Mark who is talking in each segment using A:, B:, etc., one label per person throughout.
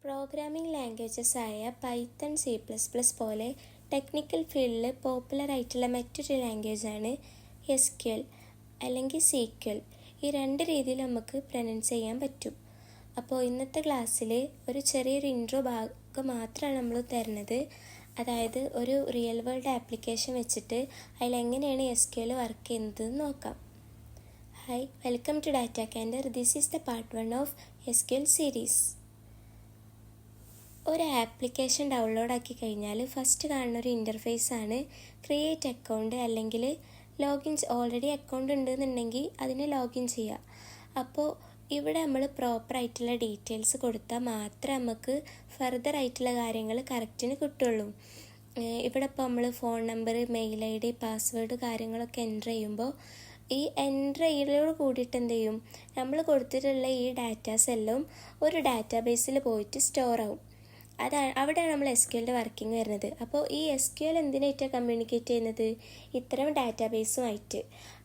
A: Programming languages ആയ Python, C++ പോലെ technical ഫീൽഡിൽ പോപ്പുലർ ആയിട്ടുള്ള മറ്റൊരു ലാംഗ്വേജാണ് SQL അല്ലെങ്കിൽ SQL. ഈ രണ്ട് രീതിയിൽ നമുക്ക് പ്രൊനൗൺസ് ചെയ്യാൻ പറ്റും. അപ്പോൾ ഇന്നത്തെ ക്ലാസ്സിൽ ഒരു ചെറിയൊരു ഇൻട്രോ ഭാഗം മാത്രമാണ് നമ്മൾ തരുന്നത്. അതായത് ഒരു റിയൽ വേൾഡ് ആപ്ലിക്കേഷൻ വെച്ചിട്ട് അതിലെങ്ങനെയാണ് SQL വർക്ക് ചെയ്യുന്നതെന്ന് നോക്കാം. ഹായ്, വെൽക്കം ടു ഡാറ്റ കാൻഡർ. This is the part 1 of SQL series. ഒരു ആപ്ലിക്കേഷൻ ഡൗൺലോഡ് ആക്കി കഴിഞ്ഞാൽ ഫസ്റ്റ് കാണുന്ന ഒരു ഇൻ്റർഫേസാണ് ക്രിയേറ്റ് അക്കൗണ്ട്, അല്ലെങ്കിൽ ലോഗിൻ. ഓൾറെഡി അക്കൗണ്ട് ഉണ്ടെന്നുണ്ടെങ്കിൽ അതിനെ ലോഗിൻ ചെയ്യുക. അപ്പോൾ ഇവിടെ നമ്മൾ പ്രോപ്പറായിട്ടുള്ള ഡീറ്റെയിൽസ് കൊടുത്താൽ മാത്രമേ നമുക്ക് ഫർദർ ആയിട്ടുള്ള കാര്യങ്ങൾ കറക്റ്റിന് കിട്ടുള്ളൂ. ഇവിടെ ഇപ്പോൾ നമ്മൾ phone number, mail ID, password കാര്യങ്ങളൊക്കെ എൻ്റർ ചെയ്യുമ്പോൾ ഈ എൻ്റർ ചെയ്യലോട് കൂടിയിട്ട് എന്ത് ചെയ്യും, നമ്മൾ കൊടുത്തിട്ടുള്ള ഈ ഡാറ്റാസ് എല്ലാം ഒരു ഡാറ്റാബേസിൽ പോയിട്ട് സ്റ്റോർ ആവും. അവിടെയാണ് നമ്മൾ SQLൻ്റെ വർക്കിംഗ് വരുന്നത്. അപ്പോൾ ഈ SQL എന്തിനായിട്ടാണ് കമ്മ്യൂണിക്കേറ്റ് ചെയ്യുന്നത്? ഇത്തരം ഡാറ്റാബേസുമായിട്ട്.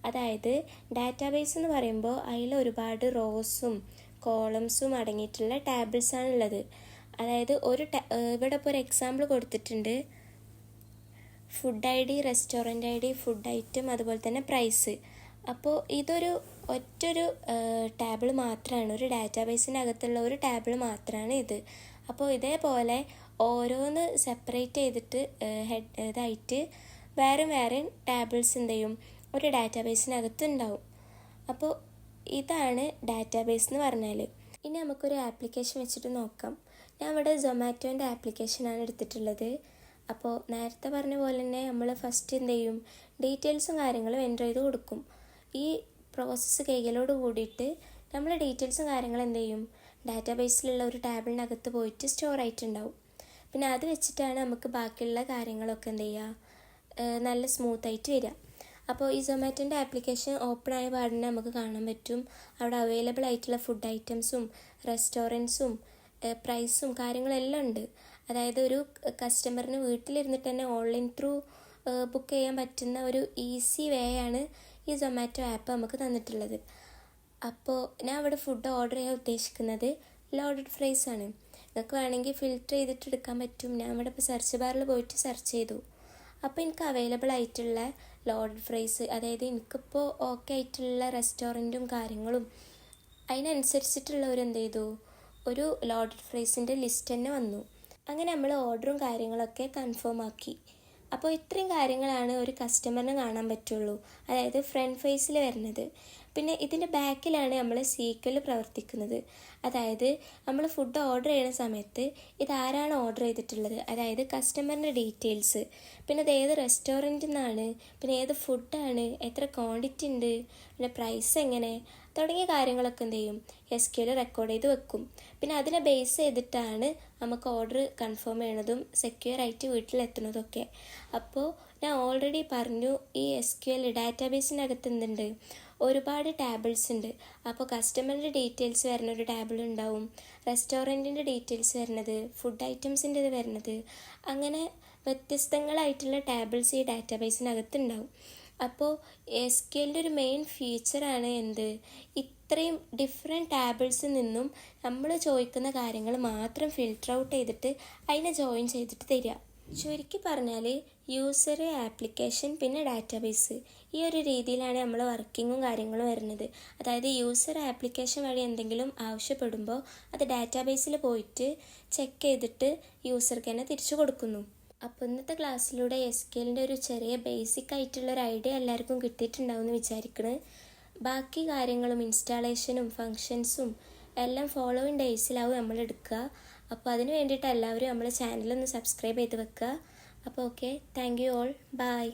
A: അതായത് ഡാറ്റാബേസ് എന്ന് പറയുമ്പോൾ അതിൽ ഒരുപാട് റോസും കോളംസും അടങ്ങിയിട്ടുള്ള ടാബിൾസാണുള്ളത്. അതായത് ഇവിടെ ഇപ്പോൾ ഒരു എക്സാമ്പിൾ കൊടുത്തിട്ടുണ്ട്. Food ID, restaurant ID, food item, അതുപോലെ തന്നെ പ്രൈസ്. അപ്പോൾ ഇതൊരു ഒറ്റൊരു ടാബിൾ മാത്രമാണ്, ഒരു ഡാറ്റാബേസിനകത്തുള്ള ഒരു ടാബിൾ മാത്രമാണ് ഇത്. അപ്പോൾ ഇതേപോലെ ഓരോന്ന് സെപ്പറേറ്റ് ചെയ്തിട്ട് ഇതായിട്ട് വേറെ ടാബിൾസ് എന്ത് ചെയ്യും, ഒരു ഡാറ്റാബേസിനകത്ത് ഉണ്ടാവും. അപ്പോൾ ഇതാണ് ഡാറ്റാബേസ് എന്ന് പറഞ്ഞാൽ. ഇനി നമുക്കൊരു ആപ്ലിക്കേഷൻ വെച്ചിട്ട് നോക്കാം. ഞാൻ ഇവിടെ സൊമാറ്റോൻ്റെ ആപ്ലിക്കേഷനാണ് എടുത്തിട്ടുള്ളത്. അപ്പോൾ നേരത്തെ പറഞ്ഞ പോലെ തന്നെ നമ്മൾ ഫസ്റ്റ് എന്ത് ചെയ്യും, ഡീറ്റെയിൽസും കാര്യങ്ങളും എൻ്റർ ചെയ്ത് കൊടുക്കും. ഈ പ്രോസസ്സ് കൈകളോട് കൂടിയിട്ട് നമ്മൾ ഡീറ്റെയിൽസും കാര്യങ്ങളും എന്ത് ചെയ്യും, ഡാറ്റാബേസിലുള്ള ഒരു ടാബിളിനകത്ത് പോയിട്ട് സ്റ്റോർ ആയിട്ടുണ്ടാവും. പിന്നെ അത് വെച്ചിട്ടാണ് നമുക്ക് ബാക്കിയുള്ള കാര്യങ്ങളൊക്കെ എന്ത് ചെയ്യുക, നല്ല സ്മൂത്തായിട്ട് വരിക. അപ്പോൾ ഈ സൊമാറ്റോൻ്റെ ആപ്ലിക്കേഷൻ ഓപ്പൺ ആയ പാടിനെ നമുക്ക് കാണാൻ പറ്റും. അവിടെ അവൈലബിൾ ആയിട്ടുള്ള ഫുഡ് ഐറ്റംസും റെസ്റ്റോറൻറ്റ്സും പ്രൈസും കാര്യങ്ങളെല്ലാം ഉണ്ട്. അതായത് ഒരു കസ്റ്റമറിന് വീട്ടിലിരുന്നിട്ട് തന്നെ ഓൺലൈൻ ത്രൂ ബുക്ക് ചെയ്യാൻ പറ്റുന്ന ഒരു ഈസി വേ ആണ് ഈ സൊമാറ്റോ ആപ്പ് നമുക്ക് തന്നിട്ടുള്ളത്. അപ്പോൾ ഞാൻ ഇവിടെ ഫുഡ് ഓർഡർ ചെയ്യാൻ ഉദ്ദേശിക്കുന്നത് ലോഡഡ് ഫ്രൈസ് ആണ്. നിങ്ങൾക്ക് വേണമെങ്കിൽ ഫിൽറ്റർ ചെയ്തിട്ട് എടുക്കാൻ പറ്റും. ഞാൻ ഇവിടെ ഇപ്പോൾ സെർച്ച് ബാറിൽ പോയിട്ട് സെർച്ച് ചെയ്തു. അപ്പോൾ എനിക്ക് അവൈലബിൾ ആയിട്ടുള്ള ലോഡഡ് ഫ്രൈസ്, അതായത് എനിക്കിപ്പോൾ ഓക്കെ ആയിട്ടുള്ള റെസ്റ്റോറൻറ്റും കാര്യങ്ങളും അതിനനുസരിച്ചിട്ടുള്ള ഒരു എന്ത് ചെയ്തു, ഒരു ലോഡഡ് ഫ്രൈസിൻ്റെ ലിസ്റ്റ് തന്നെ വന്നു. അങ്ങനെ നമ്മൾ ഓർഡറും കാര്യങ്ങളൊക്കെ കൺഫേം ആക്കി. അപ്പോൾ ഇത്രയും കാര്യങ്ങളാണ് ഒരു കസ്റ്റമറിന് കാണാൻ പറ്റുള്ളൂ, അതായത് ഫ്രണ്ട് ഫേസിൽ വരുന്നത്. പിന്നെ ഇതിൻ്റെ ബാക്കിലാണ് നമ്മൾ SQL പ്രവർത്തിക്കുന്നത്. അതായത് നമ്മൾ ഫുഡ് ഓർഡർ ചെയ്യുന്ന സമയത്ത് ഇതാരാണ് ഓർഡർ ചെയ്തിട്ടുള്ളത്, അതായത് കസ്റ്റമറിൻ്റെ ഡീറ്റെയിൽസ്, പിന്നെ ഇത് ഏത് റെസ്റ്റോറൻറ്റിൽ നിന്നാണ്, പിന്നെ ഏത് ഫുഡാണ്, എത്ര ക്വാണ്ടിറ്റി ഉണ്ട്, പിന്നെ പ്രൈസ് എങ്ങനെ തുടങ്ങിയ കാര്യങ്ങളൊക്കെ എന്ത് ചെയ്യും, SQL റെക്കോർഡ് ചെയ്ത് വെക്കും. പിന്നെ അതിനെ ബേസ് ചെയ്തിട്ടാണ് നമുക്ക് ഓർഡർ കൺഫേം ചെയ്യണതും സെക്യൂർ ആയിട്ട് വീട്ടിലെത്തുന്നതൊക്കെ. അപ്പോൾ ഞാൻ ഓൾറെഡി പറഞ്ഞു, ഈ SQL ഡാറ്റാബേസിനകത്ത് എന്തുണ്ട്, ഒരുപാട് ടാബിൾസ് ഉണ്ട്. അപ്പോൾ കസ്റ്റമറിൻ്റെ ഡീറ്റെയിൽസ് വരുന്ന ഒരു ടേബിൾ ഉണ്ടാവും, റെസ്റ്റോറൻറ്റിൻ്റെ ഡീറ്റെയിൽസ് വരുന്നത്, ഫുഡ് ഐറ്റംസിൻ്റെ ഇത് വരുന്നത്, അങ്ങനെ വ്യത്യസ്തങ്ങളായിട്ടുള്ള ടാബിൾസ് ഈ ഡാറ്റാബേസിനകത്ത് ഉണ്ടാവും. അപ്പോൾ SQLൻ്റെ ഒരു മെയിൻ ഫീച്ചറാണ് എന്ത്, ഇത്രയും ഡിഫറെൻറ്റ് ടാബിൾസിൽ നിന്നും നമ്മൾ ചോദിക്കുന്ന കാര്യങ്ങൾ മാത്രം ഫിൽട്ടർ ഔട്ട് ചെയ്തിട്ട് അതിനെ ജോയിൻ ചെയ്തിട്ട് തരിക. ചുരുക്കി പറഞ്ഞാൽ യൂസർ, ആപ്ലിക്കേഷൻ, പിന്നെ ഡാറ്റാബേസ്, ഈ ഒരു രീതിയിലാണ് നമ്മൾ വർക്കിങ്ങും കാര്യങ്ങളും വരുന്നത്. അതായത് യൂസർ ആപ്ലിക്കേഷൻ വഴി എന്തെങ്കിലും ആവശ്യപ്പെടുമ്പോൾ അത് ഡാറ്റാബേസിൽ പോയിട്ട് ചെക്ക് ചെയ്തിട്ട് യൂസർക്ക് തന്നെ തിരിച്ചു കൊടുക്കുന്നു. അപ്പോൾ ഇന്നത്തെ ക്ലാസ്സിലൂടെ SQLൻ്റെ ഒരു ചെറിയ ബേസിക് ആയിട്ടുള്ളൊരു ഐഡിയ എല്ലാവർക്കും കിട്ടിയിട്ടുണ്ടാവും എന്ന് വിചാരിക്കുന്നത്. ബാക്കി കാര്യങ്ങളും ഇൻസ്റ്റാളേഷനും ഫങ്ഷൻസും എല്ലാം ഫോളോയിങ് ഡേയ്സിലാവും നമ്മൾ എടുക്കുക. അപ്പോൾ അതിന് വേണ്ടിയിട്ട് എല്ലാവരും നമ്മുടെ ചാനലൊന്ന് സബ്സ്ക്രൈബ് ചെയ്ത് വെക്കുക. അപ്പോൾ okay, thank you all, by.